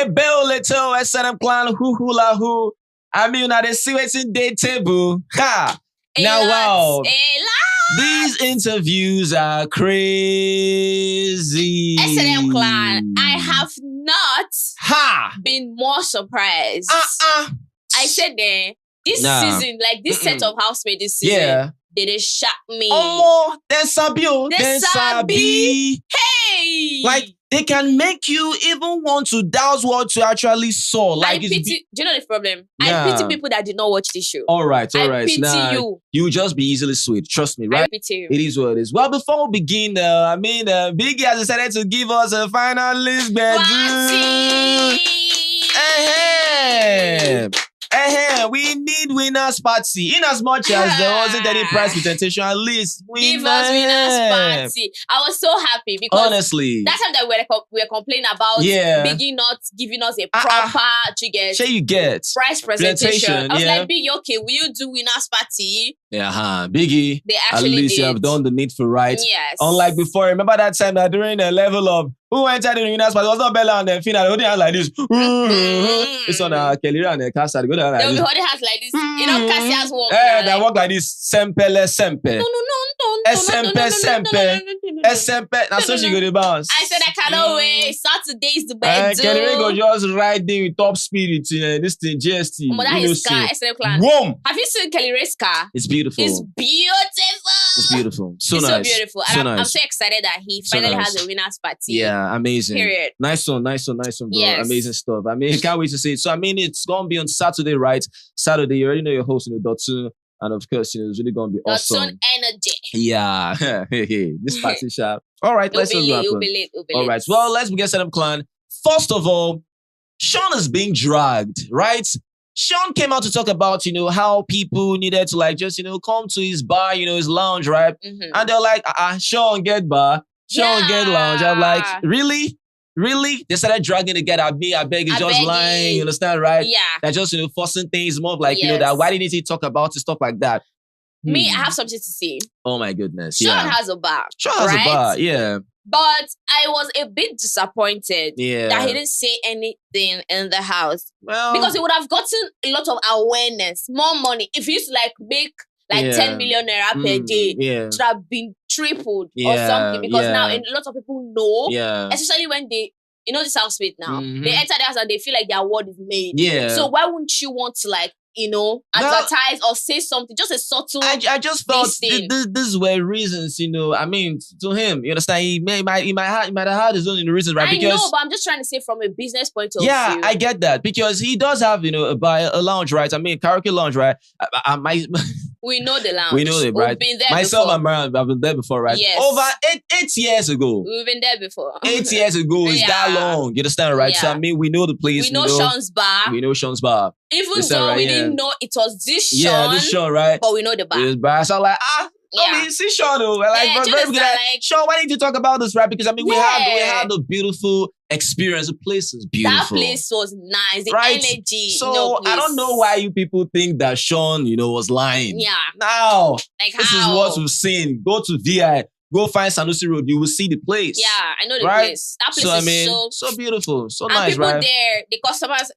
Bell little SNM clan who hula who. I mean, now they see what's in day table. Ha! Now, wow. These interviews are crazy. SNM clan, I have not been more surprised. I said this season, like this set of Housemate this season, they just shock me. Oh, then Sabi. Hey! Like, they can make you even want to doubt what you actually saw. Like, do you know the problem? I pity people that did not watch this show. All right. I pity you. You just be easily swayed. Trust me, right? I pity you. It is what it is. Well, before we begin, Biggie has decided to give us a final list, we need winners party. In as much as there wasn't any prize presentation, at least give us winners party. I was so happy because honestly, that time that we were complaining about Biggie not giving us a proper prize presentation. I was like, Biggie, okay, will you do winners party? Biggie. They actually at least did. You have done the needful, right? Yes. Unlike before, remember that time that during the level of who entered the winners party, it was not Bella and then Fina, they holding hands like this. It's on Kellyrae'S and Casa. They go down like this. They'll be holding hands like this. You know, Cassia's walk. They walk like this. Sempele. Sempe. Now so she go to bounce. I said I cannot wait. Saturday is the best. Kellyrae'S go just riding with top speed in this thing, GST. That is car, SNM clan. Boom. Have you seen Kellyrae'S car? It's beautiful. It's beautiful. It's beautiful. It's so beautiful. And I'm so excited that he finally has a winners party. Yeah, amazing. Period. Nice one, bro. Yes. Amazing stuff. I mean, can't wait to see it. So, I mean, it's going to be on Saturday, right? Saturday, you already know your host, Dotun. And of course, it's really going to be awesome. Dotun energy. Yeah. This party shop. All right, let's go. All right. Well, let's begin SNM clan. First of all, Sean is being dragged, right? Sean came out to talk about, how people needed to just, come to his bar, his lounge, right? Mm-hmm. And they're like, Sean, get bar. Sean, get lounge. I'm like, really? Really? They started dragging to get at me. I beg, it's just lying. You understand, right? Yeah. They're just, forcing things more of like, that why didn't he talk about it, stuff like that? Me, I have something to say. Oh my goodness. Sean has a bar. Sean has a bar, yeah. But I was a bit disappointed that he didn't say anything in the house. Well, because he would have gotten a lot of awareness, more money. If he used to make 10 million naira per day, it should have been tripled or something. Because now a lot of people know, especially when they, this Housemate now, they enter the house and they feel like their word is made. Yeah. So why wouldn't you want to advertise or say something, just a subtle. I just felt these were reasons, I mean, to him, you understand? He might have had his own reasons, right? I know, but I'm just trying to say from a business point of view. Yeah, I get that because he does have, a lounge, right? I mean, karaoke lounge, right? We know the lounge. We know it, right? We've been there Myself before. and Mariam have been there before, right? Yes. Over 8 years ago. We've been there before. 8 years ago is that long. You understand, right? Yeah. So I mean, we know the place. We know Sean's bar. We know Sean's bar. Even though we didn't know it was this Sean. Yeah, this Sean, right? But we know the bar. This bar. So I'm like, I mean, see Sean though. Sean, why did you talk about this, right? Because I mean, we had the beautiful experience. The place is beautiful. That place was nice. The energy. So I don't know why you people think that Sean, was lying. Yeah. Now, this is what we've seen. Go to VI. Go find Sanusi Road. You will see the place. Yeah, I know the place. That place is so beautiful, so nice, right? And people there, the customers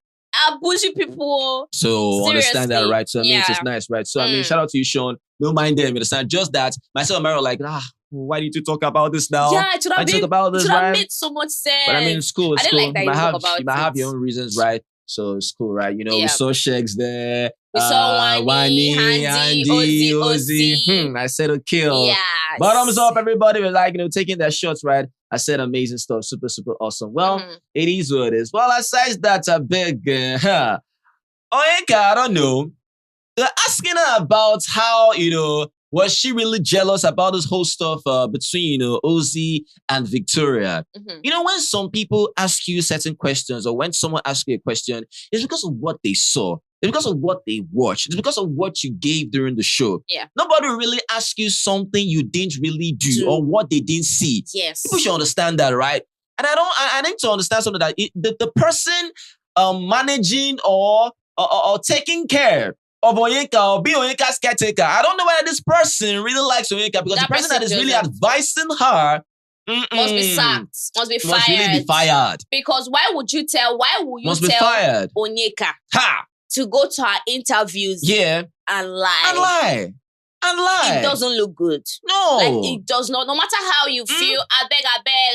are bougie people. So understand that, right? So I mean, it's nice, right? So I mean, shout out to you, Sean. Don't mind them, you understand? Just that myself and Mary were like, why did you talk about this now? Yeah, it should have made so much sense. But I mean, it's cool. It's cool. Like that you might have your own reasons, right? So it's cool, right? We saw Shegs there. We saw Wanni, Andy, Ozzy. I said a kill. Yeah. Bottoms up, everybody. We're like, taking their shots, right? I said amazing stuff. Super, super awesome. Well, it is what it is. Well, aside that, a big, Onyeka, I don't know. They're asking her about how, was she really jealous about this whole stuff between, Ozzy and Victoria? Mm-hmm. When some people ask you certain questions or when someone asks you a question, it's because of what they saw. It's because of what they watched. It's because of what you gave during the show. Yeah. Nobody really asked you something you didn't really do or what they didn't see. Yes. People should understand that, right? And I need to understand something that the person managing or taking care of Onyeka or be Onyeka's caretaker. I don't know whether this person really likes Onyeka because the person that is really advising her must be sacked, must be fired. Must really be fired. Because why would you tell Onyeka to go to her interviews and lie? It doesn't look good. No. Like, it does not. No matter how you feel, I beg,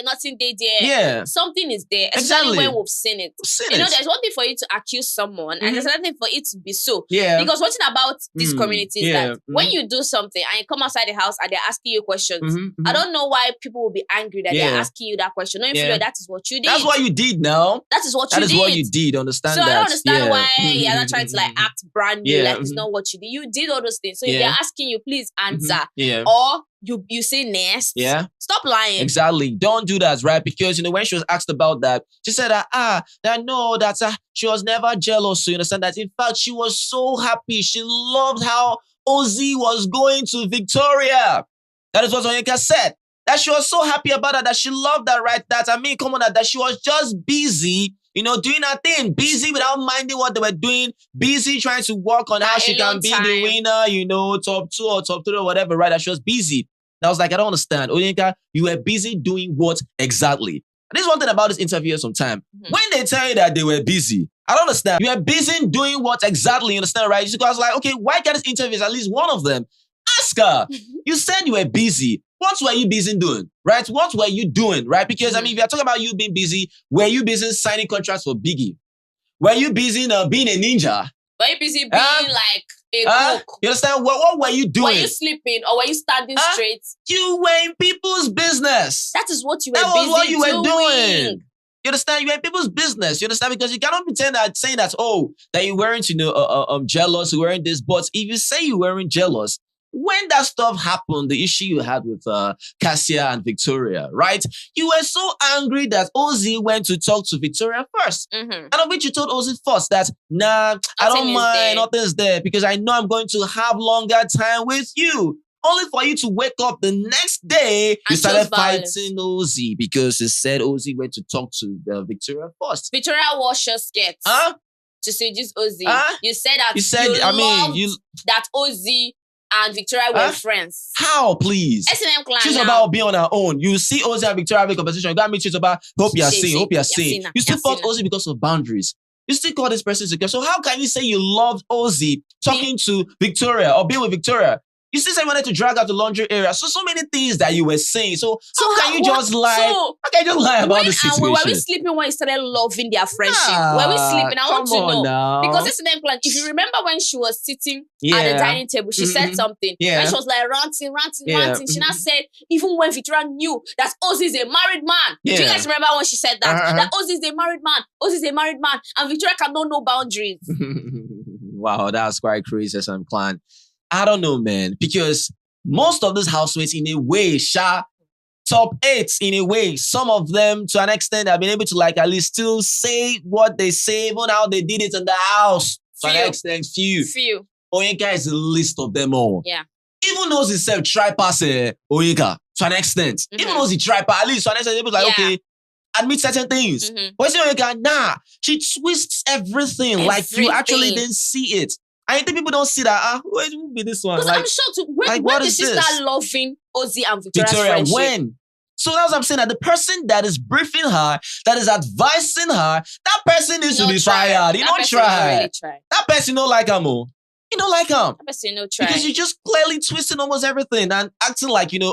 nothing there. Yeah. Something is there. Especially when we've seen it. There's one thing for you to accuse someone, and there's another thing for it to be so. Yeah. Because one thing about this community is that when you do something and you come outside the house and they're asking you questions, I don't know why people will be angry that they're asking you that question. No, you feel like that is what you did. That's what you did now. That is what you did. That is what you did. Understand that? So I don't understand why you're not trying to like act brand new. Like it's not what you did. You did all those things. So if they're asking you, please answer. Or you say next. Yeah. Stop lying. Exactly. Don't do that, right? Because when she was asked about that, she said she was never jealous. So you understand that. In fact, she was so happy. She loved how Ozzy was going to Victoria. That is what Onyeka said. That she was so happy about that she loved that, right? Come on, that she was just busy, doing her thing, busy without minding what they were doing, busy trying to work on how she can be the winner, top 2 or top 3 or whatever, right? That she was busy. And I was like, I don't understand. Onyeka, you were busy doing what exactly? And this is one thing about this interview sometimes. When they tell you that they were busy, I don't understand. You were busy doing what exactly? You understand, right? Because I was like, okay, why can't this interview is at least one of them? Ask her. You said you were busy. What were you busy doing, right? What were you doing, right? Because, if you're talking about you being busy, were you busy signing contracts for Biggie? Were you busy being a ninja? Were you busy being like a cook? You understand? What were you doing? Were you sleeping or were you standing straight? You were in people's business. That is what you were busy doing. That was what you were doing. You understand? You were in people's business. You understand? Because you cannot pretend that saying that, that you weren't, jealous, you weren't this. But if you say you weren't jealous, when that stuff happened, the issue you had with Cassia and Victoria, right? You were so angry that Ozzy went to talk to Victoria first. And of which you told Ozzy first that, I don't mind, nothing's there, because I know I'm going to have longer time with you. Only for you to wake up the next day, you started fighting Ozzy because you said Ozzy went to talk to Victoria first. Victoria washed your skirt to seduce Ozzy. You said that that Ozzy and Victoria were friends. How, please? S&M clan. She's about being on her own. You see Ozzy and Victoria having a conversation. You got me. She's about hope you're seeing. You still fought Ozzy because of boundaries. You still call this person secure. So how can you say you loved Ozzy talking to Victoria or being with Victoria? You still say you wanted to drag out the laundry area. So many things that you were saying. So how can you just lie? How can you just lie about the situation? Were we sleeping when you started loving their friendship? Were we sleeping? I want to know. Now. Because this is the plan. If you remember when she was sitting at the dining table, she said something. When she was like ranting. She now said, even when Victoria knew that Ozzy is a married man. Do you guys remember when she said that? That Ozzy is a married man. Ozzy is a married man. And Victoria cannot know boundaries. Wow, that's quite crazy, some clan. I don't know, man, because most of these housemates, in a way, top 8, in a way, some of them, to an extent, have been able to, at least still say what they say, even how they did it in the house. To an extent, few. Onyeka is the least of them all. Yeah. Even though he said try pass Onyeka, to an extent. Even though he tried pass, at least to an extent, it was like, okay, admit certain things. But see Onyeka, she twists everything. Like you actually didn't see it. I think people don't see that. Where will be this one? Because I'm shocked. When did she start loving Ozzy and Victoria's friendship? When? So that's what I'm saying. That the person that is briefing her, that is advising her, that person needs to be fired. You don't try. That person don't like him. You don't like him. That person don't try. Because you're just clearly twisting almost everything and acting like, you were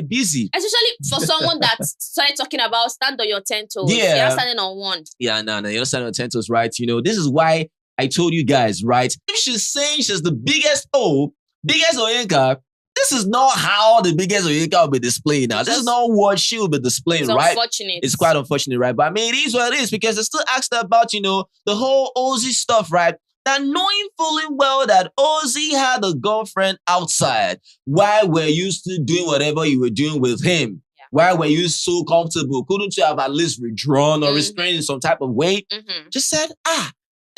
busy. Especially for someone that started talking about stand on your 10 toes. Yeah. You're not standing on one. Yeah, no, you're not standing on 10 toes, right? This is why I told you guys, right? If she's saying she's the biggest Onyeka, this is not how the biggest Onyeka will be displayed now. This is not what she will be displaying, right? Unfortunate. It's quite unfortunate, right? But it is what it is because they still asked her about, the whole Ozzy stuff, right? Now, knowing fully well that Ozzy had a girlfriend outside, why were you still doing whatever you were doing with him? Yeah. Why were you so comfortable? Couldn't you have at least withdrawn or restrained in some type of way? Just said,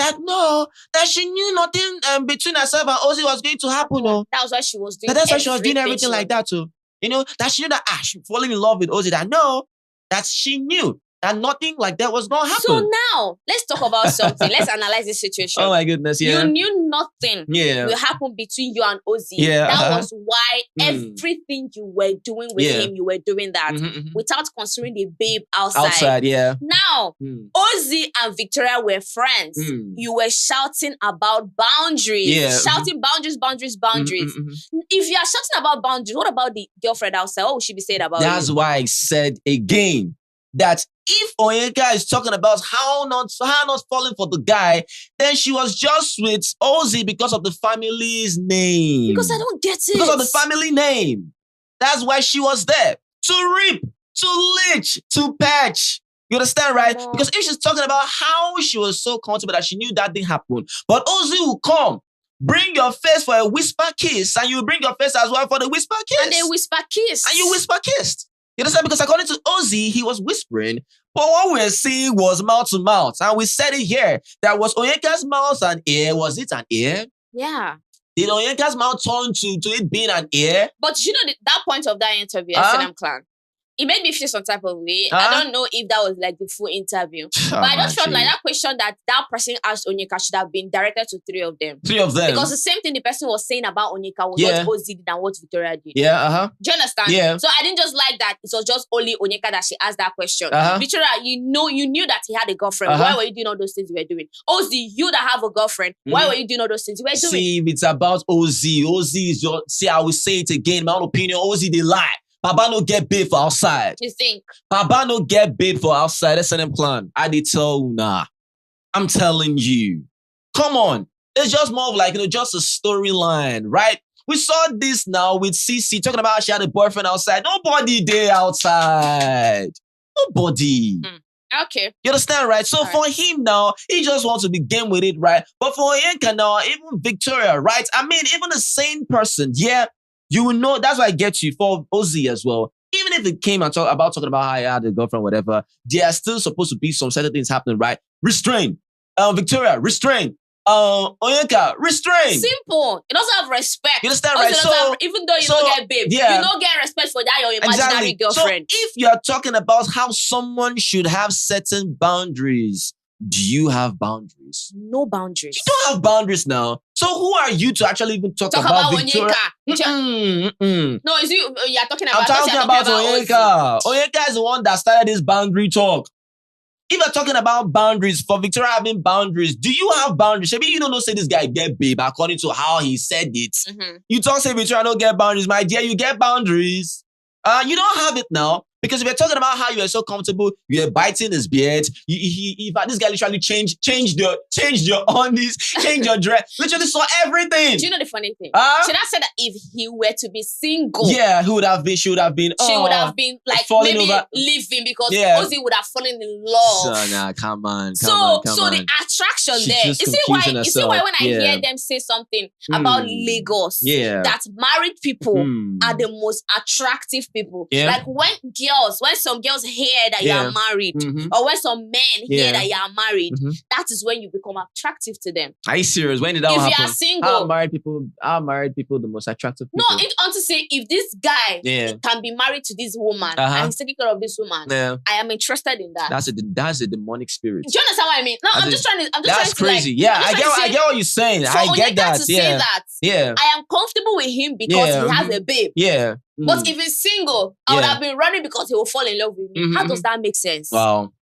that she knew nothing between herself and Ozzy was going to happen. That was why she was doing That's why she was doing everything like that too. That she knew that she's falling in love with Ozzy. That she knew. And nothing like that was going to happen. So now, let's talk about something. Let's analyze this situation. Oh my goodness, yeah. You knew nothing will happen between you and Ozzy. Yeah, that was why everything you were doing with him, you were doing that without considering the babe outside. Outside, yeah. Now, Ozzy and Victoria were friends. You were shouting about boundaries. Yeah. Shouting boundaries. If you are shouting about boundaries, what about the girlfriend outside? What would she be saying about That's you? why I said again that if Onyeka is talking about how not falling for the guy, then she was just with Ozzy because of the family's name. Because I don't get it. Because of the family name. That's why she was there. To reap, to leech, to patch. You understand, right? Because if she's talking about how she was so comfortable that she knew that didn't happen, but Ozzy will come, bring your face for a whisper kiss, and you bring your face as well for the whisper kiss. And they whisper kiss. And you whisper kissed. You understand? Because according to Ozzy, he was whispering, but what we're seeing was mouth to mouth. And we said it here. That was Onyeka's mouth and ear. Was it an ear? Yeah. Did Onyeka's mouth turn to it being an ear? But you know, that point of that interview, SNM Clan, it made me feel some type of way. I don't know if that was like the full interview. But I just felt like that question that person asked Onyeka should have been directed to three of them. Three of them. Because the same thing the person was saying about Onyeka was what Ozzy did and what Victoria did. Yeah, Do you understand? Yeah. So I didn't just like that it was just only Onyeka that she asked that question. Victoria, you knew that he had a girlfriend. Why were you doing all those things you were doing? Ozzy, you that have a girlfriend, why were you doing all those things you were doing? See, if it's about Ozzy is your... See, I will say it again. My own opinion, Ozzy, they lie. Baba no get babe for outside. You think? Baba no get babe for outside. SNM Clan. I did tell Una. I'm telling you. Come on. It's just more of like, just a storyline, right? We saw this now with CC talking about how she had a boyfriend outside. Nobody there outside. Nobody. Okay. You understand, right? So for him now, he just wants to begin with it, right? But for Onyeka now, even Victoria, right? I mean, even a sane person, yeah, you will know. That's why I get you for Ozzy as well. Even if it came and talking about how he had a girlfriend, whatever, there are still supposed to be some certain things happening, right? Restrain. Victoria, restrain. Onyeka, restrain. Simple. It doesn't have respect. You understand, right? Even though you don't get babe, you don't get respect for that your imaginary girlfriend. So if you are talking about how someone should have certain boundaries, do you have boundaries? No boundaries. You don't have boundaries now. So who are you to actually even talk about Victoria? Onyeka. No, it's you. You're talking about. I'm talking about Onyeka. Onyeka is the one that started this boundary talk. If you're talking about boundaries, for Victoria having boundaries, do you have boundaries? Maybe you don't say this guy get babe according to how he said it. You talk say Victoria don't get boundaries. My dear, you get boundaries. You don't have it now. Because if you're talking about how you are so comfortable, you're biting his beard. This guy literally changed your undies, changed your dress, literally saw everything. Do you know the funny thing? Should I say that if he were to be single, she would have been. She would have been like falling maybe over. Leaving because Ozzy would have fallen in love. So nah, come on. So the attraction there. You see why when I hear them say something about Lagos, that married people are the most attractive people. Like when some girls hear that you are married, or when some men hear that you are married, that is when you become attractive to them. Are you serious? When did that happen? If you are single, are married people the most attractive people? No, it's on to say if this guy can be married to this woman and he's taking care of this woman, I am interested in that. That's a demonic spirit. Do you understand what I mean? No, I'm just trying to. That's crazy. I get what you're saying. I get that. To say that, I am comfortable with him because he has a babe. Yeah. But if he's single, I would have been running because he will fall in love with me. How does that make sense? Wow,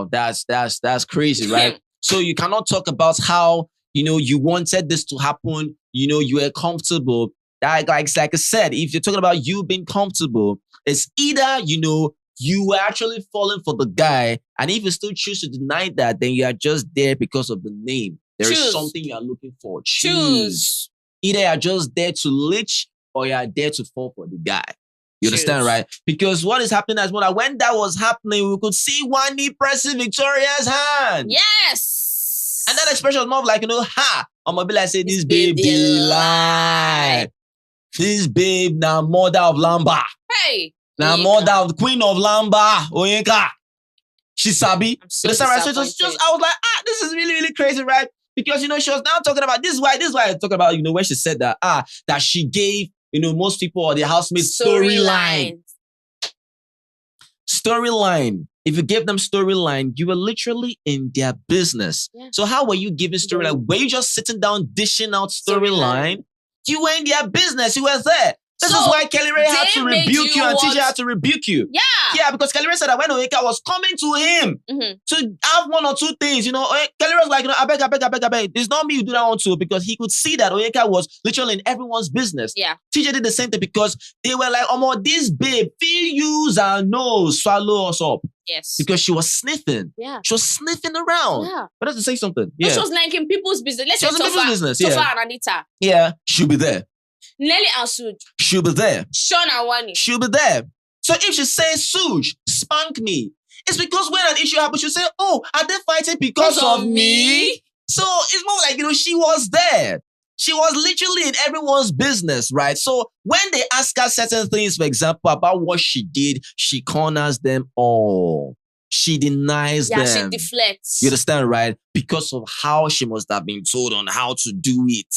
that's crazy, right? So you cannot talk about how you wanted this to happen. You were comfortable. Like I said, if you're talking about you being comfortable, it's either you were actually falling for the guy, and if you still choose to deny that, then you are just there because of the name. There is something you are looking for. Choose. Either you are just there to leech, or you are there to fall for the guy. You understand, right? Because what is happening as well, when that was happening, we could see Wanni pressing Victoria's hand. Yes. And that expression was more of like, I'm gonna be like, say, this babe, they lie. This babe, now mother of Lamba. Hey. Now mother of the queen of Lamba, Onyeka. She sabi. So right? So it was just, I was like, this is really, really crazy, right? Because, she was now talking about, this is why I talk about, when she said that, that she gave, most people or the housemates storyline. if you give them storyline, you were literally in their business. Yeah. So how were you giving storyline? Were you just sitting down dishing out storyline? You were in their business. You were there. This is why Kellyrae had to rebuke you and TJ had to rebuke you. Yeah. Yeah, because Kellyrae said that when Onyeka was coming to him to have one or two things, Kellyrae was like, I beg. It's not me who do that one too, because he could see that Onyeka was literally in everyone's business. Yeah. TJ did the same thing because they were like, this babe, feel use and nose, swallow us up. Yes. Because she was sniffing. Yeah. She was sniffing around. Yeah. But that's to say something. Yeah. She was like in people's business. Let's say Tofa and Anita. Yeah. She'll be there. Nelly and Suj. She'll be there. Sean and Wanni. She'll be there. So if she says, Suj, spank me, it's because when an issue happens, she'll say, are they fighting because of me? So it's more like, she was there. She was literally in everyone's business, right? So when they ask her certain things, for example, about what she did, she corners them all. She denies them. Yeah, she deflects. You understand, right? Because of how she must have been told on how to do it.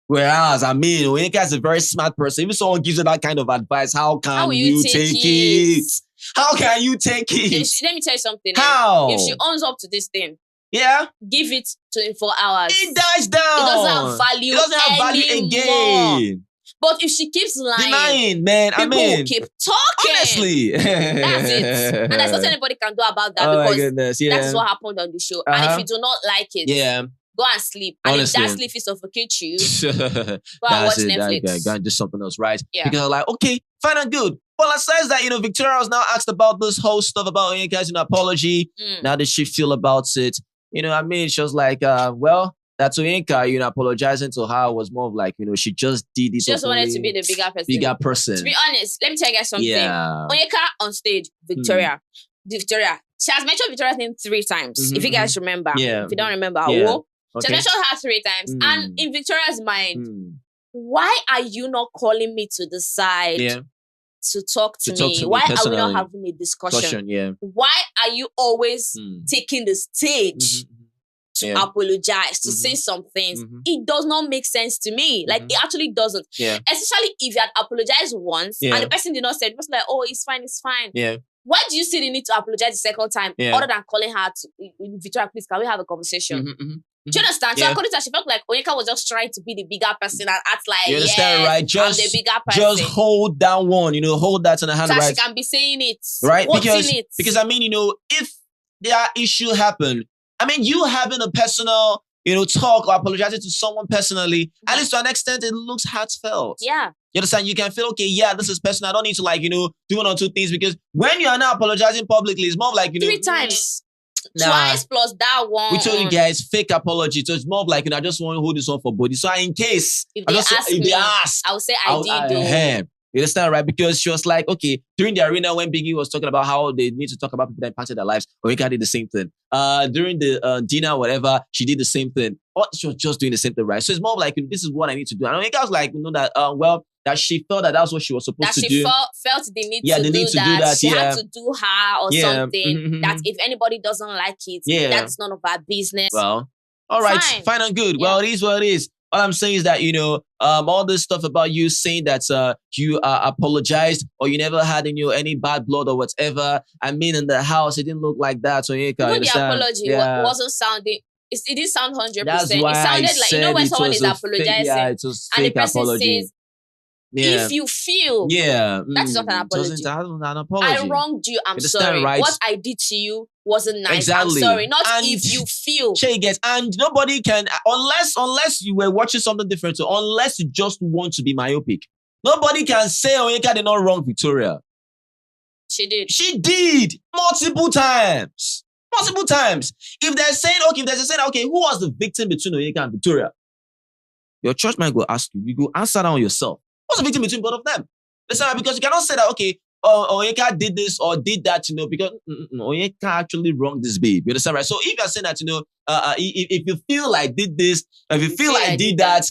Whereas, Onyeka is a very smart person. If someone gives you that kind of advice, how can you take it? How can you take it? Let me tell you something. How? If she owns up to this thing, give it 24 hours. It dies down. It doesn't have value. It doesn't have value again. But if she keeps lying, people will keep talking. Honestly. That's it. And there's nothing anybody can do about that because that is what happened on the show. And if you do not like it, go and sleep. And Honestly. if that sleep is suffocate you, go and watch Netflix. Go and do something else, right? Yeah. Because I'm like, okay, fine and good. Well, aside that, Victoria was now asked about this whole stuff about Onyeka's apology. How did she feel about it? She was like, well, that's Onyeka, apologizing to her was more of like, she just did it. She just wanted to be the bigger person. To be honest, let me tell you guys something. Yeah. Onyeka on stage, Victoria. She has mentioned Victoria's name 3 times. If you guys remember. Yeah. If you don't remember, I will. Okay. She mentioned her 3 times. And in Victoria's mind, why are you not calling me to the side to talk to me? Why are we not having a discussion? Why are you always taking the stage to apologize, to say some things? It does not make sense to me. Like, it actually doesn't. Especially if you had apologized once and the person did not say it, was like, it's fine. Yeah. Why do you still need to apologize the second time other than calling her to, Victoria, please, can we have a conversation? Do you understand? So according to her, she felt like Onyeka was just trying to be the bigger person and act like, you understand, right? I'm the bigger person. Just hold that one, hold that in the hand, so right? she can be saying it. Right? What's because, in it? Because, if their issue happened, you having a personal, talk or apologizing to someone personally, at least to an extent, it looks heartfelt. Yeah. You understand? You can feel, okay, this is personal. I don't need to do 1 or 2 things, because when you are now apologizing publicly, it's more of like, 3 times. Twice plus that one. We told you guys fake apology. So it's more of like, I just want to hold this one for body. So in case if they ask, I'll say I did. You understand, right? Because she was like, okay, during the arena when Biggie was talking about how they need to talk about people that impacted their lives, Onyeka did the same thing. During the dinner, whatever, she did the same thing. Or she was just doing the same thing, right? So it's more of like, this is what I need to do. And Onyeka was like, that she felt that was what she was supposed to do. That she felt the need to do that. She had to do her or something. That if anybody doesn't like it, that's none of our business. Well, all right, fine and good. Well, it is what it is. All I'm saying is that, all this stuff about you saying that you apologized or you never had any bad blood or whatever. In the house, it didn't look like that. So, even the apology wasn't sounding... It didn't sound 100%. That's why it sounded like, when someone is apologizing and the person says, if you feel that is not an apology. I wronged you, I'm sorry. Right? What I did to you wasn't nice. Exactly. I'm sorry. Not if you feel. And nobody can, unless you were watching something different, so unless you just want to be myopic, nobody can say Onyeka did not wrong Victoria. She did. She did multiple times. If they're saying, okay, who was the victim between Onyeka and Victoria? Your church might go ask you go answer that on yourself. What's the victim between both of them? Listen, because you cannot say that, okay, Onyeka did this or did that, because Onyeka actually wronged this babe. You understand, right? So if you're saying that, if you feel like did this, if you feel like did that,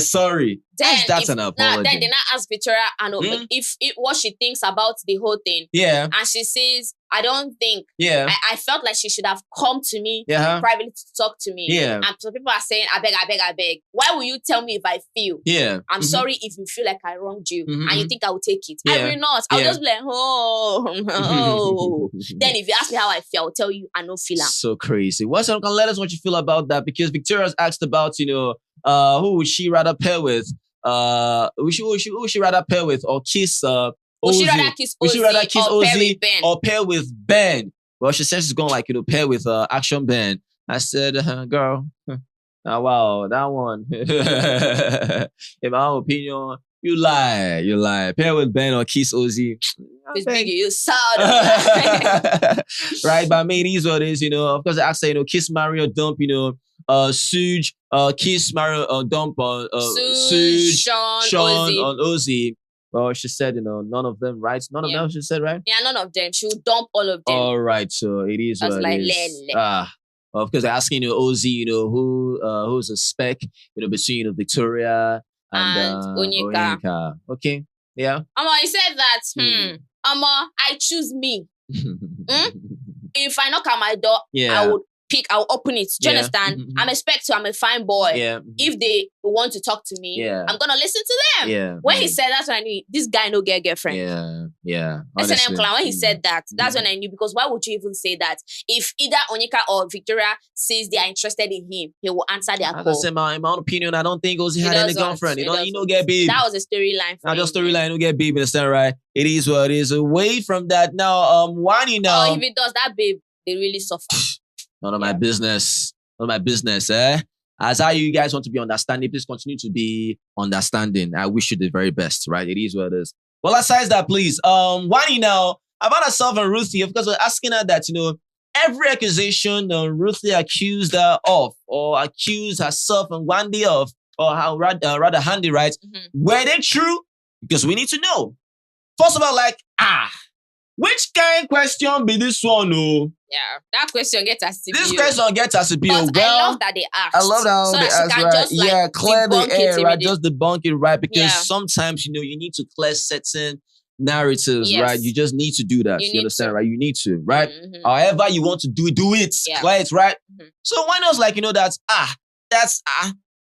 sorry. That's an apology. Then they not ask Victoria and if what she thinks about the whole thing. Yeah. And she says, I don't think. Yeah. I felt like she should have come to me privately to talk to me. Yeah. And so people are saying, I beg. Why will you tell me if I feel? Yeah. I'm sorry if you feel like I wronged you and you think I will take it. Yeah. I will not. I'll just be like, oh. Then if you ask me how I feel, I'll tell you I don't feel. So crazy. What's up? Let us what you feel about that, because Victoria's asked about, who would she rather pair with? Who she rather pair with or kiss? Would she rather kiss Ozzy or pair with Ben? Well, she says she's going like pair with Action Ben. I said, girl, wow, that one. In my own opinion, you lie. Pair with Ben or kiss Ozzy. It's big, you sad. Right, but I mean, it is what it is, Of course, I say, kiss, marry, or dump, Suge, kiss, marry, or dump, Suge, Sean, on Ozzy. Well, she said, none of them, right? None of them, she said, right? Yeah, none of them. She would dump all of them. All right, so it is what it is. Well, of course, asking, Ozzy, who's a spec, between, Victoria and Onyeka. Okay, yeah. He said that, I choose me. If I knock at my door, I'll open it. Do you understand? I'm a spec, so I'm a fine boy. Yeah. If they want to talk to me, I'm gonna listen to them. Yeah. When he said that's when I knew this guy no get girlfriend. Yeah. S&M clan, when he said that, that's when I knew, because why would you even say that? If either Onyeka or Victoria says they are interested in him, he will answer their call. In my own opinion, I don't think Ozzy had any girlfriend. He don't get baby. That was a storyline. Now just storyline, don't get baby, understand, right? It is what it is. Away from that now, Wanni now. Oh, if it does, that babe, they really suffer. None of my business. Eh? As how you guys want to be understanding, please continue to be understanding. I wish you the very best, right? It is what it is. Well, aside that, please. Wanni now, about herself and Rhuthee, of course, we're asking her that, every accusation Rhuthee accused her of, or accused herself and Wanni of, or how rather Handy, right? Were they true? Because we need to know. First of all, which kind of question be this one, oh? Yeah, that question gets us to This question gets us to be. Well, I love that they asked. I love how they asked, right? Just, clear the air, right? Just debunk it, right? Because sometimes, you need to clear certain narratives, right? You just need to do that. You understand, right? You need to, right? However you want to do it. Clear it, right? So why not, that's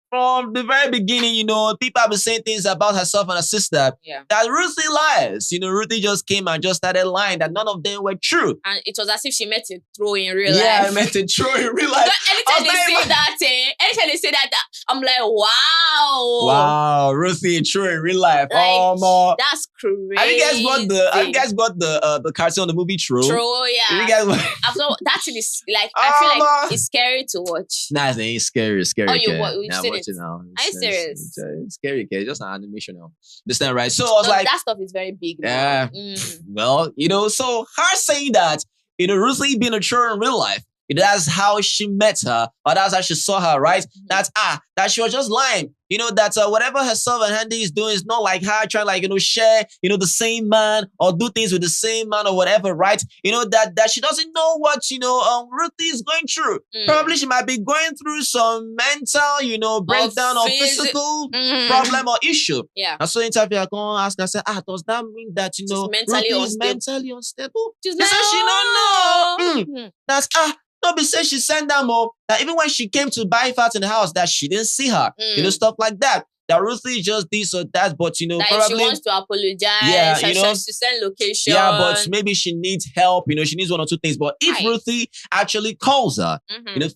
from the very beginning, people have been saying things about herself and her sister that Rhuthee lies. Rhuthee just came and just started lying that none of them were true. And it was as if she meant to throw in real life. Yeah, I meant to throw in real life. Anytime they say that, I'm like, wow. Wow, Rhuthee throw in real life. That's crazy. Have you guys got the cartoon on the movie True? True, yeah. You guys that thing is I feel like it's scary to watch. Nah, it ain't scary. It's scary. Oh, you've seen it now. Are you serious? It's scary, okay? It's just an animation now. Understand, right? So I was like, that stuff is very big. Yeah. Well, so her saying that, Rhuthee being a true in real life, that's how she met her, or that's how she saw her, right? That she was just lying. That whatever herself and Handy is doing is not like her trying share, the same man or do things with the same man or whatever, right? That she doesn't know what, Rhuthee is going through. Probably she might be going through some mental, breakdown or physical problem or issue. Yeah. And so interview, I go ask her, I said, does that mean that, Rhuthee is mentally unstable? She said she don't know. That's, Nobody say she sent them more. That even when she came to buy fat in the house, that she didn't see her. Stuff like that. That Rhuthee just this or that, but that probably she wants to apologize. Yeah, she wants to send location. Yeah, but maybe she needs help. She needs one or two things. But if Rhuthee actually calls her,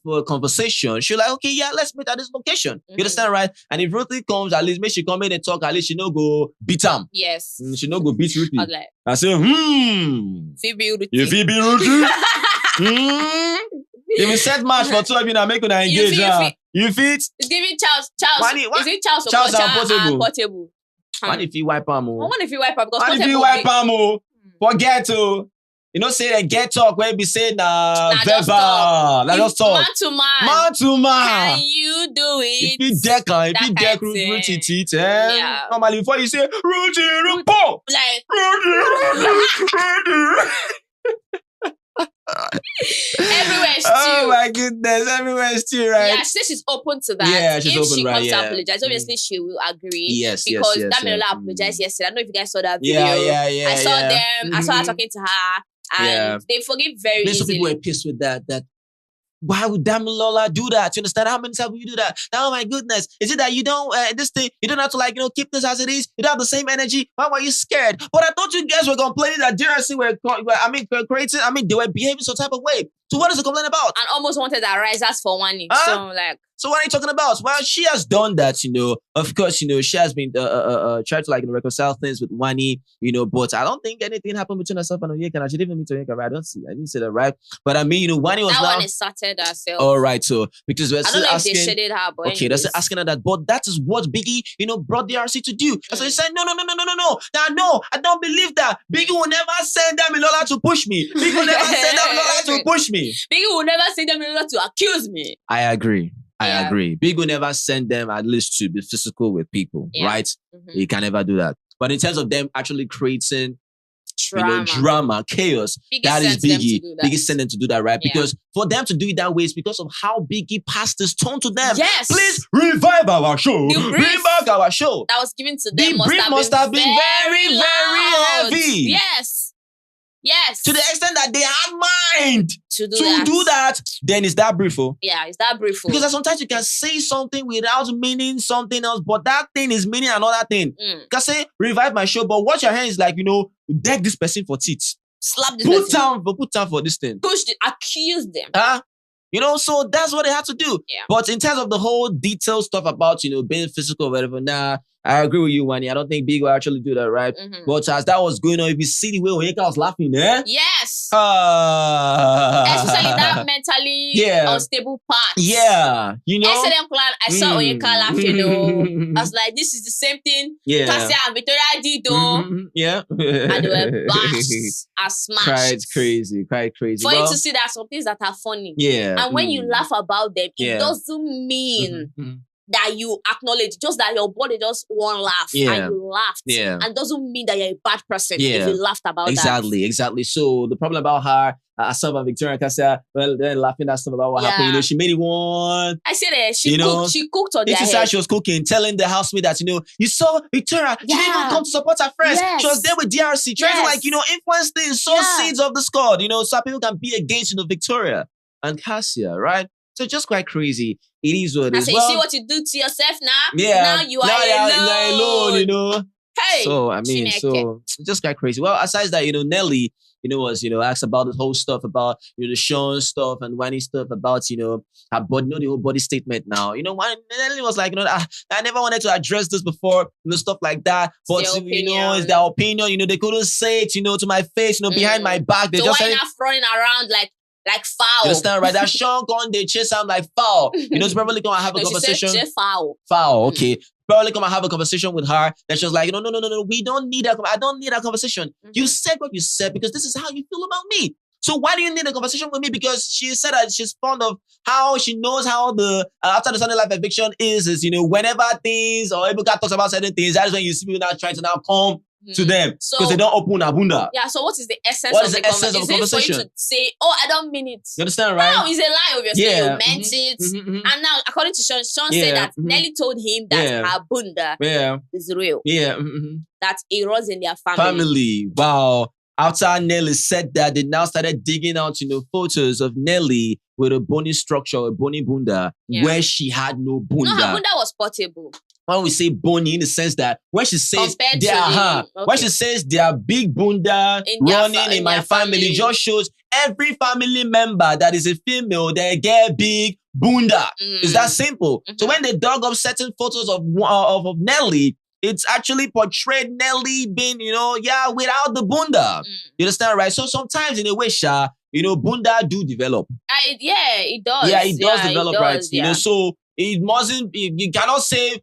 for a conversation, she'll like, okay, yeah, let's meet at this location. You understand, right? And if Rhuthee comes, at least make she come in and talk. At least she no go beat him. Yes. She no go beat Rhuthee. I say, Phoebe Rhuthee. You Phoebe Rhuthee? If you set match for two of you now, make una engage. You fit? It's giving Charles. Is it Charles and Portable? What if you wipe am? What if you wipe am? What if you wipe am? Forget to. Say that get talk where be say verbal. Just talk. Man to man. Man to man. Can you do it? If you deck Rhuthee teeth, normally before you say Rhuthee, Rhuthee. Everywhere is Oh my goodness, everywhere is still, right? Yeah, she says she's open to that. Yeah, she's open, she comes to apologize, obviously she will agree. Yes, because yes. Damilola apologized yesterday. I don't know if you guys saw that video. Yeah. I saw them. I saw her talking to her. and they forgive very easily. Some people were pissed with that. Why would Damilola do that? You understand? How many times will you do that? Oh my goodness. Is it that you don't, this thing, you don't have to keep this as it is? You don't have the same energy? Why were you scared? But I thought you guys were complaining that DRC were creating, they were behaving some type of way. So what is the complaint about? And almost wanted a risers for Wanni. So what are you talking about? Well, she has done that, Of course, she has been trying to reconcile things with Wanni, but I don't think anything happened between herself and Onyeka. And she didn't meet Onyeka, right? I didn't say that, right? But I mean, Wanni was that one is started herself. All right, so because we're I don't know if they shaded her, but okay, that's asking her that. But that is what Biggie, brought the RC to do. So he said, no, I don't believe that. Biggie will never send Damilola to push me. Biggie will never send Damilola to push me. Biggie will never send Damilola to accuse me. I agree. Big will never send them at least to be physical with people, right? Mm-hmm. He can never do that. But in terms of them actually creating drama, chaos, that is Biggie. Biggie sent them to do that, right? Yeah. Because for them to do it that way is because of how Biggie passed his tone to them. Yes. Please revive our show. Bring back our show. That was given to them. The brief must have been very, very heavy. Yes. To the extent that they had mind to do that, then it's that brief. Yeah, it's that brief. Because sometimes you can say something without meaning something else, but that thing is meaning another thing. You can say, revive my show, but what your hand is deck this person for teeth. Slap this person. Put down for this thing. Accuse them. So that's what they had to do. Yeah. But in terms of the whole detailed stuff about, being physical or whatever, I agree with you, Wanni. I don't think Big will actually do that, right? Mm-hmm. But as that was going on, if you see the way Onyeka was laughing, Yes. Especially that mentally unstable part. Yeah. SLM clan, I saw Onyeka laughing, I was like, this is the same thing Cassia and Victoria did, Yeah. And they were bashed as smashed. Cried crazy. For you to see that some things that are funny. Yeah. And when you laugh about them, it doesn't mean that you acknowledge, just that your body just won't laugh and you laughed. Yeah. And doesn't mean that you're a bad person if you laughed about that. Exactly. So the problem about her, herself and Victoria and Cassia, they're laughing at stuff about what happened. She made it one. I said it. She cooked on their head. She was cooking, telling the housemate that, you saw Victoria, she didn't even come to support her friends. Yes. She was there with DRC, trying to influence things, sow seeds of the squad, so people can be against, Victoria and Cassia, right? So just quite crazy. It is what it is. So you see what you do to yourself now? Yeah. Now you are alone. Hey. So, Chineke. Just quite crazy. Well, aside that, Nelly, was, asked about the whole stuff about, the Sean stuff and Wanni stuff about, her body, the whole body statement now. Nelly was like, I never wanted to address this before, stuff like that. But, it's their opinion, they couldn't say it, to my face, behind my back. They so just why not running around like foul? You understand, right? That Sean gone, they chase him like foul. It's probably come and have a conversation. She said foul. Foul, okay. Probably come and have a conversation with her. That she was like, no, we don't need that. I don't need that conversation. Mm-hmm. You said what you said because this is how you feel about me. So why do you need a conversation with me? Because she said that she's fond of how she knows how the after the Sunday Life eviction is whenever things or Ebuka talks about certain things, that is when you see people now trying to now come to them because they don't open abunda. Yeah, so what is the essence of the conversation? Is it for you to say, I don't mean it? You understand, right? No, it's a lie, obviously. You meant it. And now, according to Sean said that Nelly told him that her bunda is real. Yeah. That it runs in their family. Wow. After Nelly said that, they now started digging out, photos of Nelly with a bony structure, a bony bunda, where she had no bunda. No, her bunda was portable. When we say bony, in the sense that when she says when she says their big bunda running in my family, just shows every family member that is a female, they get big bunda. It's that simple. So when they dug up certain photos of Nelly, it's actually portrayed Nelly being, without the bunda. You understand, right? So sometimes in a way, bunda do develop. It does. Yeah, it does develop, right? So it mustn't. You cannot say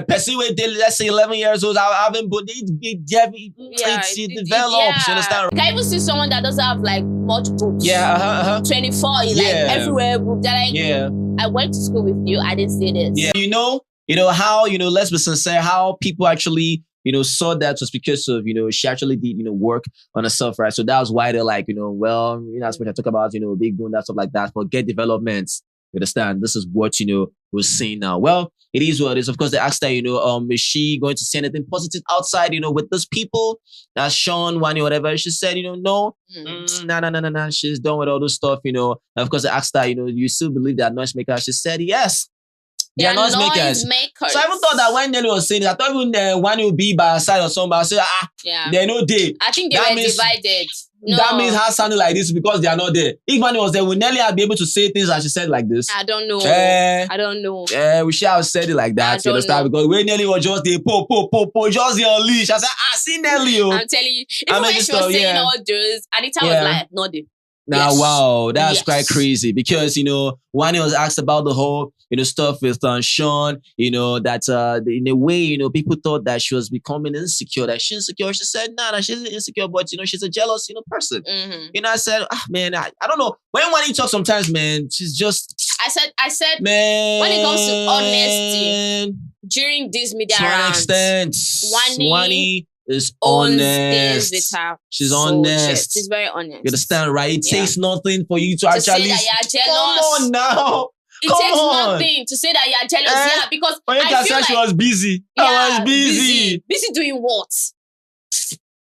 person with let's say 11 years old having bunda. It develops. You understand? You can even see someone that doesn't have like much boobs. 24, everywhere boobs. I went to school with you. I didn't see this. Yeah, how let's be sincere. How people actually saw that was because of she actually did work on herself, right? So that was why they're like that's what I talk about big bunda stuff like that. Forget developments. You understand? This is what we're seeing now. Well, it is what it is. Of course, they asked her, is she going to say anything positive outside, with those people? Sean, Wanni, whatever. She said, no. Nah. She's done with all those stuff, And of course, they asked her, you still believe they're noisemakers? She said, yes. They are noisemakers. So I even thought that when Nelly was saying it, I thought even Wanni would be by her side or something. I said, they're not there. I think they were divided. No. That means her sounding like this because they are not there. If Wanni was there, would Nelly be able to say things as she said like this? I don't know. I don't know. We should have said it like that. You understand? Because when Nelly was just there, just the unleash. I said, see Nelly. I'm telling you. Even when she was saying all those, Anita was like, not there. Now, wow, that's quite crazy because, Wanni was asked about the whole, stuff with Sean, that in a way, people thought that she was becoming insecure, that she's insecure. She said, nah, she's insecure, but, she's a jealous, person. I said, man, I don't know. When Wanni talks sometimes, man, she's just... I said, man, when it comes to honesty, during this media rounds, Wanni is honest. With her. She's honest. She's very honest. You understand, right? It takes nothing for you to actually say that you're jealous. Come on now. It takes nothing to say that you're jealous. because I feel like she was busy. I was busy. Busy doing what?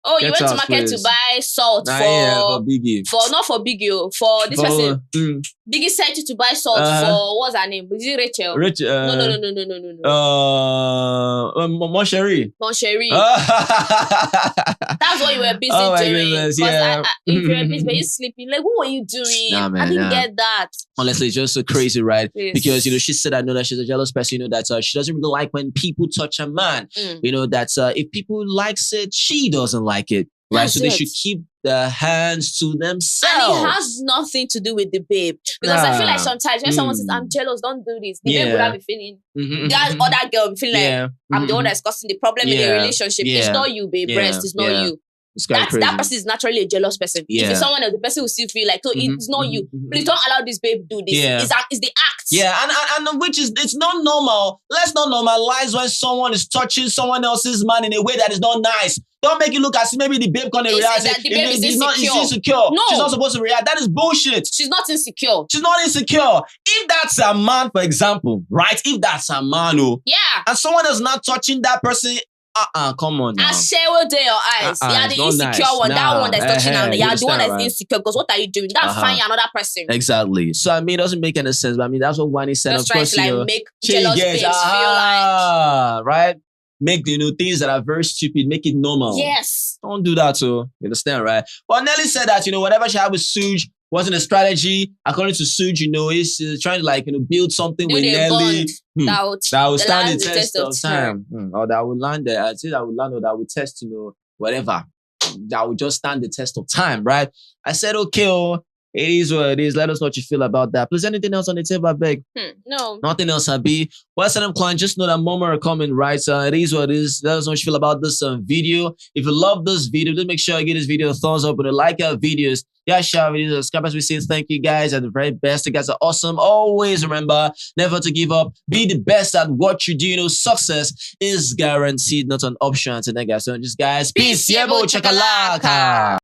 Oh, you went to market to buy salt for Biggie. Not for Biggie, for this person. Biggie sent you to buy salt for, what's her name? Is it Rachel? No. Moncherie. That's what you were busy doing. Goodness, if you were busy, were you sleeping? Like, what were you doing? Nah, man, I didn't get that. Honestly, it's just so crazy, right? Yes. Because, she said, I know that she's a jealous person, that she doesn't really like when people touch a man. That if people likes it, she doesn't like it. Right, so they should keep their hands to themselves. And it has nothing to do with the babe. Because I feel like sometimes when someone says, I'm jealous, don't do this, the babe would have been feeling, that other girl will be feeling like, I'm the one that's causing the problem in the relationship. It's not you, babe. Rest, it's not you. That person is naturally a jealous person. If it's someone else, the person will still feel like, so it's not you. Please don't allow this babe to do this. It's the act. Yeah, and which is, it's not normal. Let's not normalize when someone is touching someone else's man in a way that is not nice. Don't make it look as if maybe the babe can't react. She's insecure. No. She's not supposed to react. That is bullshit. She's not insecure. She's not insecure. If that's a man, for example, right? If that's a man, and someone is not touching that person, come on now. I share with your eyes. You're the insecure one. That one that's touching on. You're the one that's insecure. Because what are you doing? That's finding another person. Exactly. So, it doesn't make any sense. But, that's what Wanni said. Just trying to, make jealous babes feel like... Right? Make, things that are very stupid, make it normal. Yes. Don't do that, so you understand, right? Well, Nelly said that, whatever she had with Suge wasn't a strategy. According to Suge, he's trying to build something with Nelly. That would stand the test of time. Or that would land there. I'd say that would land or that would test, whatever. That would just stand the test of time, right? I said, okay, it is what it is. Let us know what you feel about that. Please, anything else on the table, I beg? No. Nothing else, Abi. Well, SNM client, just know that more are coming, right? So it is what it is. Let us know what you feel about this video. If you love this video, just make sure you give this video a thumbs up and like our videos. Yeah, share videos, subscribe as we say. Thank you guys. You're the very best. You guys are awesome. Always remember, never to give up. Be the best at what you do. Success is guaranteed, not an option. Until then, guys, so just guys, peace. Yebo chakalaka.